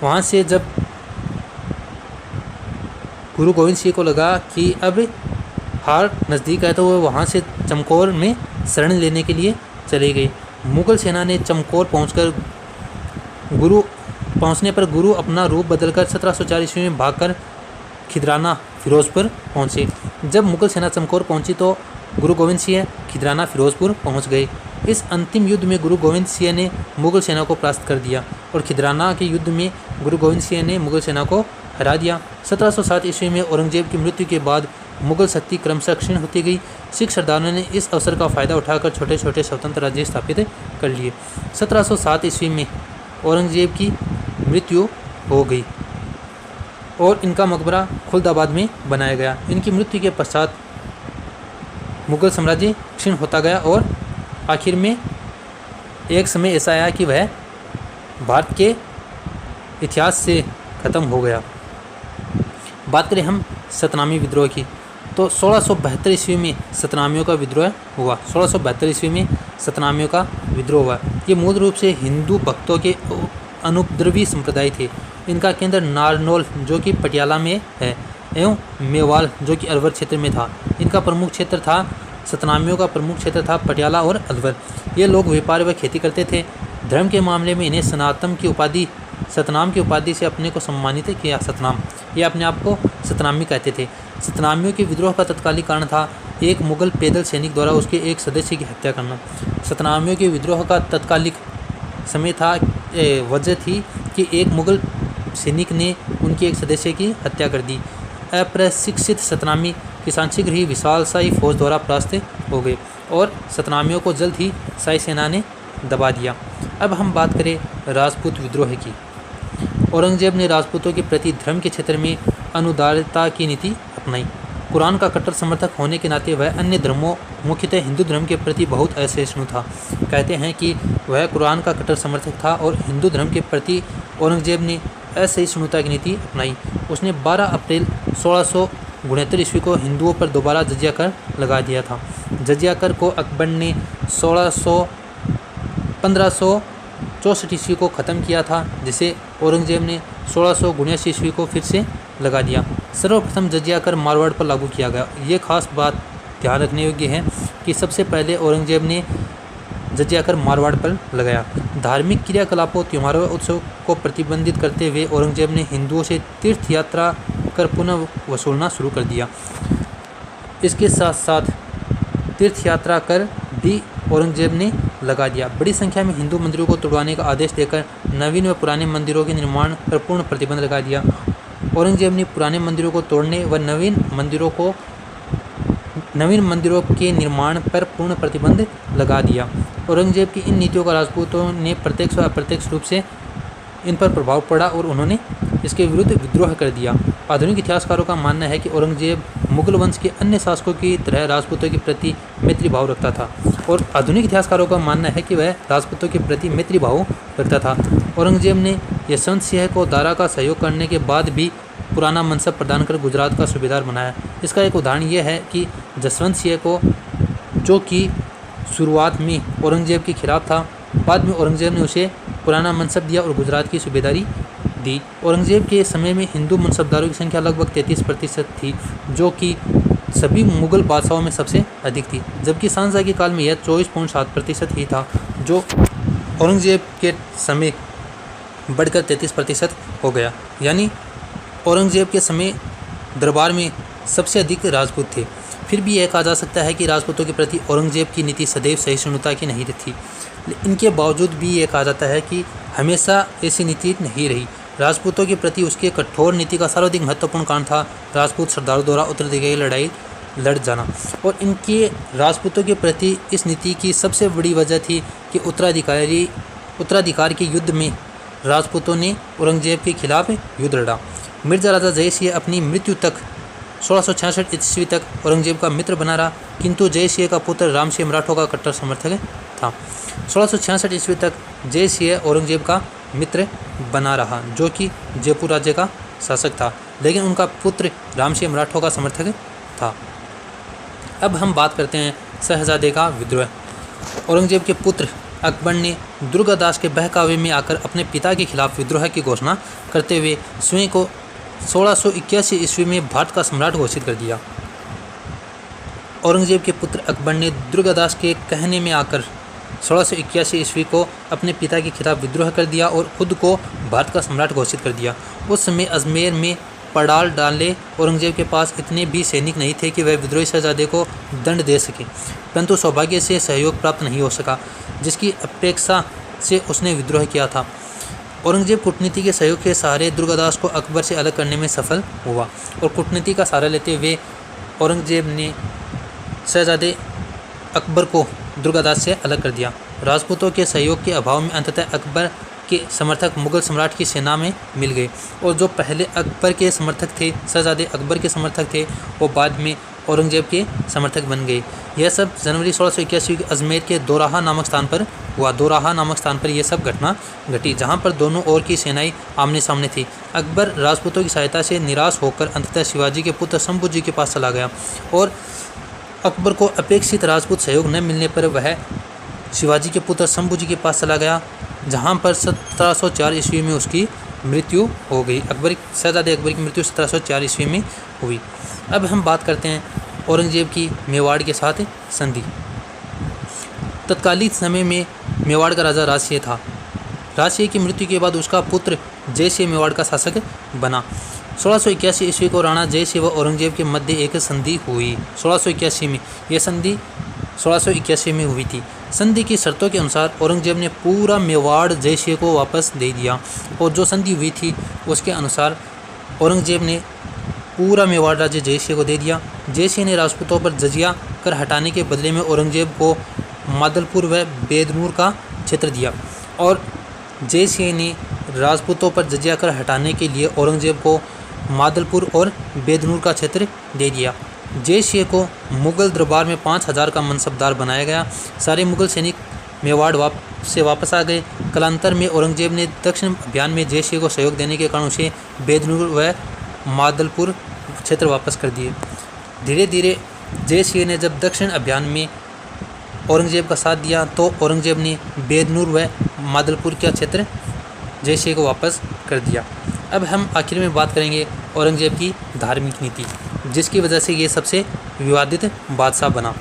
वहाँ से जब गुरु गोविंद सिंह को लगा कि अब हार नज़दीक है तो वो वहाँ से चमकौर में शरण लेने के लिए चले गए। मुगल सेना ने चमकौर पहुँचने पर गुरु अपना रूप बदलकर 1704 ईस्वी में भागकर खिदराना फिरोजपुर पहुँचे। जब मुगल सेना चमकौर पहुँची तो गुरु गोविंद सिंह खिदराना फिरोजपुर पहुँच गए। इस अंतिम युद्ध में गुरु गोविंद सिंह ने मुगल सेना को परास्त कर दिया और खिदराना के युद्ध में गुरु गोविंद सिंह ने मुगल सेना को हरा दिया। 1707 ईस्वी में औरंगजेब की मृत्यु के बाद मुगल शक्ति क्रमशः क्षीण होती गई। सिख सरदारों ने इस अवसर का फ़ायदा उठाकर छोटे छोटे स्वतंत्र राज्य स्थापित कर लिए। 1707 ईस्वी में औरंगजेब की मृत्यु हो गई और इनका मकबरा खुलदाबाद में बनाया गया। इनकी मृत्यु के पश्चात मुगल साम्राज्य क्षीण होता गया और आखिर में एक समय ऐसा आया कि वह भारत के इतिहास से ख़त्म हो गया। बात करें हम सतनामी विद्रोह की, तो 1672 ईस्वी में सतनामियों का विद्रोह हुआ। 1672 ईस्वी में सतनामियों का विद्रोह हुआ। ये मूल रूप से हिंदू भक्तों के अनुपद्रवी संप्रदाय थे। इनका केंद्र नारनौल जो कि पटियाला में है एवं मेवाल जो कि अलवर क्षेत्र में था। इनका प्रमुख क्षेत्र था, सतनामियों का प्रमुख क्षेत्र था पटियाला और अलवर। ये लोग व्यापार व खेती करते थे। धर्म के मामले में इन्हें सतनाम की उपाधि से अपने को सम्मानित किया। सतनाम, ये अपने आप को सतनामी कहते थे। सतनामियों के विद्रोह का तत्कालिक कारण था एक मुगल पैदल सैनिक द्वारा उसके एक सदस्य की हत्या करना। सतनामियों के विद्रोह का तत्कालिक समय था वजह थी कि एक मुगल सैनिक ने उनके एक सदस्य की हत्या कर दी। अप्रशिक्षित सतनामी किसान शीघ्र ही विशाल शाही फौज द्वारा परास्त हो गए और सतनामियों को जल्द ही शाही सेना ने दबा दिया। अब हम बात करें राजपूत विद्रोह की। औरंगजेब ने राजपूतों के प्रति धर्म के क्षेत्र में अनुदारता की नीति अपनाई। कुरान का कट्टर समर्थक होने के नाते वह अन्य धर्मों, मुख्यतः हिंदू धर्म के प्रति बहुत असहिष्णु था। कहते हैं कि वह कुरान का कट्टर समर्थक था और हिंदू धर्म के प्रति औरंगजेब ने असहिष्णुता की नीति अपनाई। उसने 12 अप्रैल 1669 ईस्वी को हिंदुओं पर दोबारा जजिया कर लगा दिया था। जजिया कर को अकबर ने 1564 ईस्वी को ख़त्म किया था, जिसे औरंगजेब ने 1679 ईस्वी को फिर से लगा दिया। सर्वप्रथम जजिया कर मारवाड़ पर लागू किया गया। ये खास बात ध्यान रखने योग्य है कि सबसे पहले औरंगजेब ने जजिया कर मारवाड़ पर लगाया। धार्मिक क्रियाकलापों, त्योहारों और उत्सव को प्रतिबंधित करते हुए औरंगजेब ने हिंदुओं से तीर्थ यात्रा कर पुनः वसूलना शुरू कर दिया। इसके साथ साथ तीर्थ यात्रा कर भी औरंगजेब ने लगा दिया। बड़ी संख्या में हिंदू मंदिरों को तोड़वाने का आदेश देकर नवीन व पुराने मंदिरों के निर्माण पर पूर्ण प्रतिबंध लगा दिया। औरंगजेब ने पुराने मंदिरों को तोड़ने व नवीन मंदिरों के निर्माण पर पूर्ण प्रतिबंध लगा दिया। औरंगजेब की इन नीतियों का राजपूतों ने प्रत्यक्ष व अप्रत्यक्ष रूप से इन पर प्रभाव पड़ा और उन्होंने इसके विरुद्ध विद्रोह कर दिया। आधुनिक इतिहासकारों का मानना है कि औरंगजेब मुगल वंश के अन्य शासकों की तरह राजपूतों के प्रति मैत्री भाव रखता था औरंगजेब ने यशवंत सिंह को दारा का सहयोग करने के बाद भी पुराना मनसब प्रदान कर गुजरात का सूबेदार बनाया। इसका एक उदाहरण यह है कि जसवंत सिंह को, जो कि शुरुआत में औरंगजेब के खिलाफ था, बाद में औरंगजेब ने उसे पुराना मनसब दिया और गुजरात की सूबेदारी दी। औरंगजेब के समय में हिंदू मनसबदारों की संख्या लगभग 33% थी, जो कि सभी मुगल बादशाहों में सबसे अधिक थी, जबकि शाहजहाँ के काल में यह 24.7% ही था, जो औरंगजेब के समय बढ़कर 33% हो गया। यानी औरंगजेब के समय दरबार में सबसे अधिक राजपूत थे। फिर भी यह कहा जा सकता है कि राजपूतों के प्रति औरंगजेब की नीति सदैव सहिष्णुता की नहीं थी। इनके बावजूद भी ये कहा जाता है कि हमेशा ऐसी नीति नहीं रही। राजपूतों के प्रति उसके कठोर नीति का सर्वाधिक महत्वपूर्ण कारण था राजपूत सरदारों द्वारा उत्तराधिकारी लड़ाई लड़ जाना, और इनके राजपूतों के प्रति इस नीति की सबसे बड़ी वजह थी कि उत्तराधिकार के युद्ध में राजपूतों ने औरंगजेब के खिलाफ युद्ध लड़ा। मिर्जा राजा जयसिंह अपनी मृत्यु तक 1666 ईस्वी तक औरंगजेब का मित्र बना रहा, किंतु जयसिंह का पुत्र रामसिंह मराठों का कट्टर समर्थक था। 1666 ईस्वी तक जयसिंह औरंगजेब का मित्र बना रहा, जो कि जयपुर राज्य का शासक था, लेकिन उनका पुत्र रामसिंह मराठों का समर्थक था। अब हम बात करते हैं शहजादे का विद्रोह। औरंगजेब के पुत्र अकबर ने दुर्गादास के बहकावे में आकर अपने पिता के खिलाफ विद्रोह की घोषणा करते हुए स्वयं को 1681 ईस्वी में भारत का सम्राट घोषित कर दिया। औरंगजेब के पुत्र अकबर ने दुर्गादास के कहने में आकर 1681 ईस्वी को अपने पिता के खिलाफ विद्रोह कर दिया और खुद को भारत का सम्राट घोषित कर दिया। उस समय अजमेर में पड़ाल डाले औरंगजेब के पास इतने भी सैनिक नहीं थे कि वह विद्रोही शहजादे को दंड दे सके, परंतु सौभाग्य से सहयोग प्राप्त नहीं हो सका, जिसकी अपेक्षा से उसने विद्रोह किया था। औरंगजेब कूटनीति के सहयोग के सहारे दुर्गादास को अकबर से अलग करने में सफल हुआ, और कूटनीति का सहारा लेते हुए औरंगजेब ने शहजादे अकबर को दुर्गादास से अलग कर दिया। राजपूतों के सहयोग के अभाव में अंततः अकबर के समर्थक मुगल सम्राट की सेना में मिल गए, और जो पहले अकबर के समर्थक थे, शहजादे अकबर के समर्थक थे, वो बाद में औरंगजेब के समर्थक बन गए। यह सब जनवरी 1681 के अजमेर के दोराहा नामक स्थान पर हुआ। दोराहा नामक स्थान पर यह सब घटना घटी, जहां पर दोनों ओर की सेनाएं आमने सामने थी। अकबर राजपूतों की सहायता से निराश होकर अंततः शिवाजी के पुत्र शंभू जी के पास चला गया, और अकबर को अपेक्षित राजपूत सहयोग न मिलने पर वह शिवाजी के पुत्र शंभू जी के पास चला गया, जहां पर 1704 ईस्वी में उसकी मृत्यु हो गई। शहजादे अकबर की मृत्यु 1704 ईस्वी में हुई। अब हम बात करते हैं औरंगजेब की मेवाड़ के साथ संधि। तत्कालीन समय में मेवाड़ का राजा राजसिंह था। राजसिंह की मृत्यु के बाद उसका पुत्र जयसिंह मेवाड़ का शासक बना। 1681 ईस्वी को राणा जयसिंह व औरंगजेब के मध्य एक संधि हुई। 1681 में यह संधि 1681 में हुई थी। संधि की शर्तों के अनुसार औरंगजेब ने पूरा मेवाड़ जयसिंह को वापस दे दिया, और जो संधि हुई थी उसके अनुसार औरंगजेब ने पूरा मेवाड़ राज्य जयसिंह को दे दिया। जयसिंह ने राजपूतों पर जजिया कर हटाने के बदले में औरंगजेब को मादलपुर व बेदनूर का क्षेत्र दिया, और जयसिंह ने राजपूतों पर जजिया कर हटाने के लिए औरंगजेब को मादलपुर और बेदनूर का क्षेत्र दे दिया। जयसिंह को मुग़ल दरबार में 5000 का मनसबदार बनाया गया। सारे मुग़ल सैनिक मेवाड़ से वापस आ गए। कालांतर में औरंगजेब ने दक्षिण अभियान में जयसिंह को सहयोग देने के कारण उसे बेदनूर व मादलपुर क्षेत्र वापस कर दिए। धीरे धीरे जयसिंह ने जब दक्षिण अभियान में औरंगजेब का साथ दिया तो औरंगजेब ने बेदनूर व मादलपुर का क्षेत्र जयसिंह को वापस कर दिया। अब हम आखिर में बात करेंगे औरंगजेब की धार्मिक नीति, जिसकी वजह से ये सबसे विवादित बादशाह बना।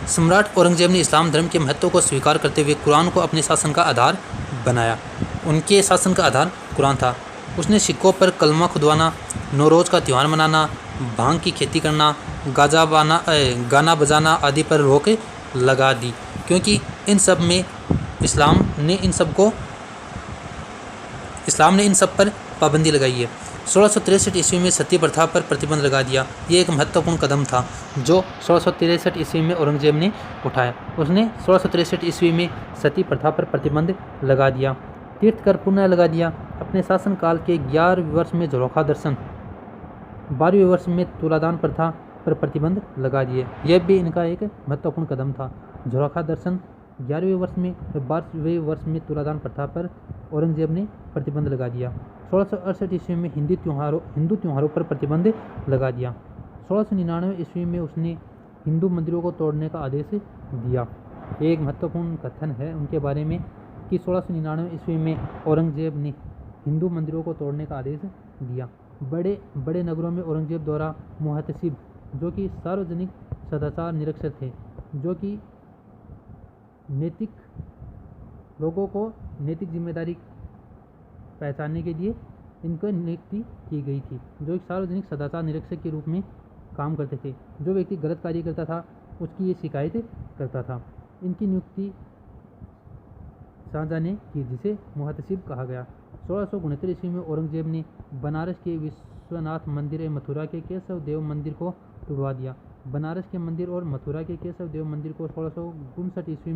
सम्राट औरंगजेब ने इस्लाम धर्म के महत्व को स्वीकार करते हुए कुरान को अपने शासन का आधार बनाया। उनके शासन का आधार कुरान था। उसने सिखों पर कलमा खुदवाना, नौरोज़ का त्यौहार मनाना, भांग की खेती करना, गाना बजाना आदि पर रोक लगा दी, क्योंकि इन सब में इस्लाम ने इन सब पर पाबंदी लगाई है। 1663 ईस्वी में सती प्रथा पर प्रतिबंध लगा दिया। ये एक महत्वपूर्ण कदम था जो 1663 ईस्वी में औरंगजेब ने उठाया। उसने 1663 ईस्वी में सती प्रथा पर प्रतिबंध लगा दिया। तीर्थकर पुनः लगा दिया। अपने शासनकाल के 11वें वर्ष में झरोखा दर्शन, 12वें वर्ष में तुलादान प्रथा पर प्रतिबंध लगा दिए। यह भी इनका एक महत्वपूर्ण कदम था। झरोखा दर्शन 11वें वर्ष में, 12वें वर्ष में तुलादान प्रथा पर औरंगजेब ने प्रतिबंध लगा दिया। 1668 ईस्वी में हिंदू त्योहारों पर प्रतिबंध लगा दिया। 1699 ईस्वी में उसने हिंदू मंदिरों को तोड़ने का आदेश दिया। एक महत्वपूर्ण कथन है उनके बारे में कि 1699 ईस्वी में औरंगजेब ने हिंदू मंदिरों को तोड़ने का आदेश दिया। बड़े बड़े नगरों में औरंगजेब द्वारा मुहतसिब, जो कि सार्वजनिक सदाचार निरीक्षक थे, जो कि नैतिक लोगों को नैतिक जिम्मेदारी पहचानने के लिए इनको नियुक्ति की गई थी, जो एक सार्वजनिक सदाचार निरीक्षक के रूप में काम करते थे। जो व्यक्ति गलत कार्य करता था उसकी ये शिकायत करता था। इनकी नियुक्ति शाहजहां ने की, जिसे मुहतसिब कहा गया। 1669 ईस्वी में औरंगजेब ने बनारस के विश्वनाथ मंदिर और मथुरा के केशव देव मंदिर को तुड़वा दिया। बनारस के मंदिर और मथुरा के केशव देव मंदिर को 1659 ईस्वी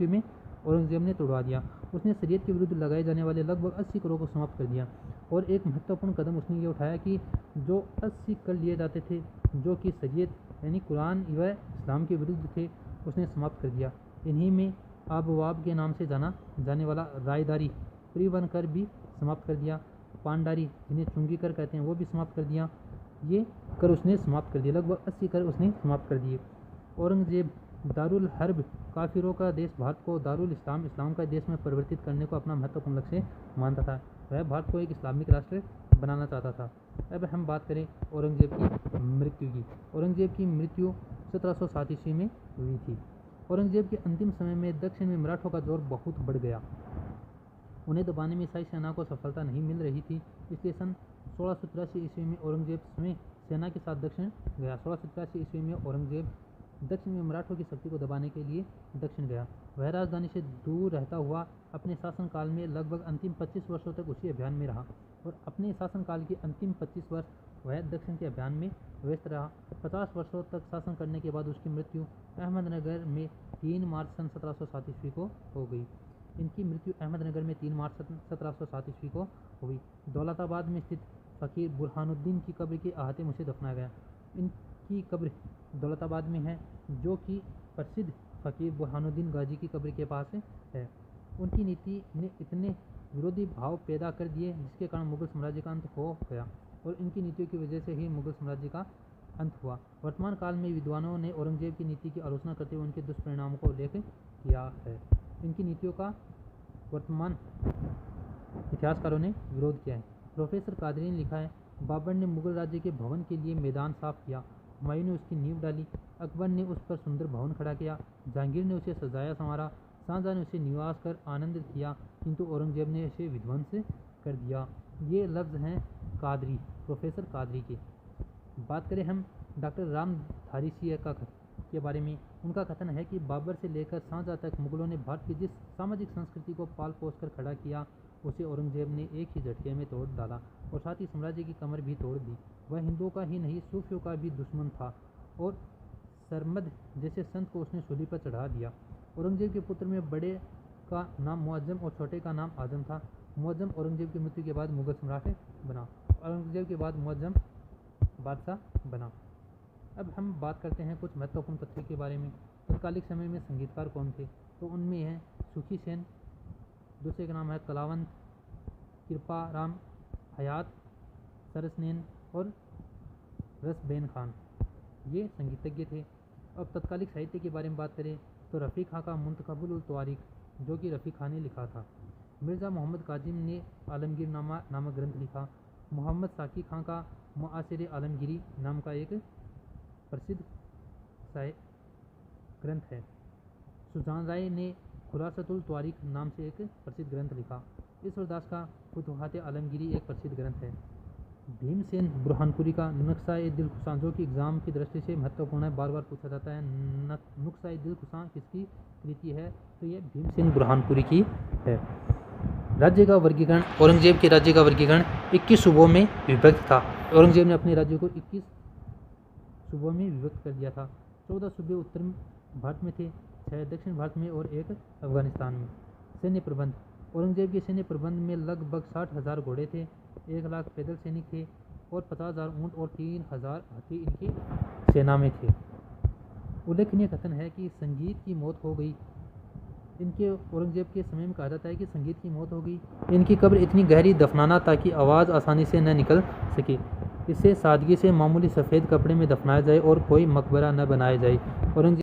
में औरंगजेब ने तुड़वा दिया। उसने शरीयत के विरुद्ध लगाए जाने वाले लगभग 80 करों को समाप्त कर दिया। और एक महत्वपूर्ण कदम उसने ये उठाया कि जो 80 कर लिए जाते थे, जो कि शरीयत यानी कुरान व इस्लाम के विरुद्ध थे, उसने समाप्त कर दिया। इन्हीं में आबवाब के नाम से जाना जाने वाला रायदारी, परिवहन कर भी समाप्त कर दिया। पानडारी, जिन्हें चुंगी कर कहते हैं, वो भी समाप्त कर दिया। ये कर उसने समाप्त कर दिए। लगभग 80 कर उसने समाप्त कर दिए। औरंगजेब दारुल हर्ब, काफिरों का देश भारत को दारुल इस्लाम का देश में परिवर्तित करने को अपना महत्वपूर्ण लक्ष्य मानता था। वह भारत को एक इस्लामिक राष्ट्र बनाना चाहता था। अब हम बात करें औरंगजेब की मृत्यु की। औरंगजेब की मृत्यु 1707 ईस्वी में हुई थी। औरंगजेब के अंतिम समय में दक्षिण में मराठों का जोर बहुत बढ़ गया। उन्हें दबाने में शाही सेना को सफलता नहीं मिल रही थी, इसलिए सन 1683 ईस्वी में औरंगजेब स्वयं सेना के साथ दक्षिण गया। 1683 ईस्वी में औरंगजेब दक्षिण में मराठों की शक्ति को दबाने के लिए दक्षिण गया। वह राजधानी से दूर रहता हुआ अपने शासनकाल में लगभग अंतिम 25 वर्षों तक उसी अभियान में रहा, और अपने शासनकाल के अंतिम 25 वर्ष वह दक्षिण के अभियान में व्यस्त रहा। 50 वर्षों तक शासन करने के बाद उसकी मृत्यु अहमदनगर में 3 मार्च सन 1707 ईस्वी को हो गई। इनकी मृत्यु अहमदनगर में 3 मार्च 1707 ईस्वी को हुई। दौलताबाद में स्थित फ़कीर बुरहानुद्दीन की कब्र के अहाते में उसे दफनाया गया। इनकी कब्र दौलताबाद में है, जो कि प्रसिद्ध फ़कीर बुरहानुद्दीन गाजी की कब्र के पास है। उनकी नीति ने इतने विरोधी भाव पैदा कर दिए जिसके कारण मुगल साम्राज्य का अंत हो गया, और इनकी नीतियों की वजह से ही मुगल साम्राज्य का अंत हुआ। वर्तमान काल में विद्वानों ने औरंगजेब की नीति की आलोचना करते हुए उनके दुष्परिणामों का उल्लेख किया है। इनकी नीतियों का वर्तमान इतिहासकारों ने विरोध किया है। प्रोफेसर कादरी ने लिखा है, बाबर ने मुगल राज्य के भवन के लिए मैदान साफ किया, हुमायूं ने उसकी नींव डाली, अकबर ने उस पर सुंदर भवन खड़ा किया, जहांगीर ने उसे सजाया संवारा, शाहजहां ने उसे निवास कर आनंदित किया, किंतु औरंगजेब ने उसे विध्वंस कर दिया। ये लफ्ज़ हैं कादरी, प्रोफेसर कादरी के। बात करें हम डॉक्टर रामधारी सिंह के बारे में। उनका कथन है कि बाबर से लेकर शाहजहां तक मुगलों ने भारत की जिस सामाजिक संस्कृति को पाल पोस कर खड़ा किया, उसे औरंगजेब ने एक ही झटके में तोड़ डाला, और साथ ही साम्राज्य की कमर भी तोड़ दी। वह हिंदुओं का ही नहीं, सूफियों का भी दुश्मन था, और सरमद जैसे संत को उसने सूली पर चढ़ा दिया। औरंगजेब के पुत्र में बड़े का नाम मुअज्जम और छोटे का नाम आजम था। मुअज्जम औरंगजेब की मृत्यु के बाद मुगल सम्राट बना। औरंगजेब के बाद मुअज्जम बादशाह बना। अब हम बात करते हैं कुछ महत्वपूर्ण तथ्यों के बारे में। तत्कालिक समय में संगीतकार कौन थे? तो उनमें हैं सुखी सेन, दूसरे का नाम है कलावंत, कृपाराम, हयात, सरसनेन और रसबेन खान, ये संगीतज्ञ थे। अब तत्कालिक साहित्य के बारे में बात करें तो रफ़ी खां का मुंतखबुल उल तवारीख, जो कि रफ़ी खां ने लिखा था। मिर्ज़ा मोहम्मद काजिम ने आलमगीर नामा नामक ग्रंथ लिखा। मोहम्मद साकी खां का मुआसिर आलमगीरी नाम का एक प्रसिद्ध ग्रंथ है। सुजान राय ने खुलासतुल तवारीख नाम से एक प्रसिद्ध ग्रंथ लिखा। ईश्वर दास का फुतुहात आलमगीरी एक प्रसिद्ध ग्रंथ है। भीमसेन बुरहानपुरी का नुस्खा-ए-दिलखुशां, जो कि एग्ज़ाम की दृष्टि से महत्वपूर्ण है, बार बार पूछा जाता है। नुस्खा-ए-दिलखुशां किसकी कृति है? तो ये भीमसेन बुरहानपुरी की है। राज्य का वर्गीकरण, औरंगजेब के राज्य का वर्गीकरण 21 सूबों में विभक्त था। औरंगजेब ने अपने राज्य को 21 सूबों में विभक्त कर दिया था। 14 सूबे उत्तर भारत में थे, 6 दक्षिण भारत में और 1 अफगानिस्तान में। सैन्य प्रबंध, औरंगजेब के सैन्य प्रबंध में लगभग 60,000 घोड़े थे, 1 लाख पैदल सैनिक थे और 50,000 ऊँट और 3,000 हाथी इनकी सेना में थे। उल्लेखनीय कथन है कि संगीत की मौत हो गई। इनके औरंगजेब के समय में कहा जाता है कि संगीत की मौत हो गई। इनकी कब्र इतनी गहरी दफनाना ताकि आवाज़ आसानी से न निकल सके। इसे सादगी से मामूली सफ़ेद कपड़े में दफनाया जाए और कोई मकबरा न बनाया जाए। औरंगजेब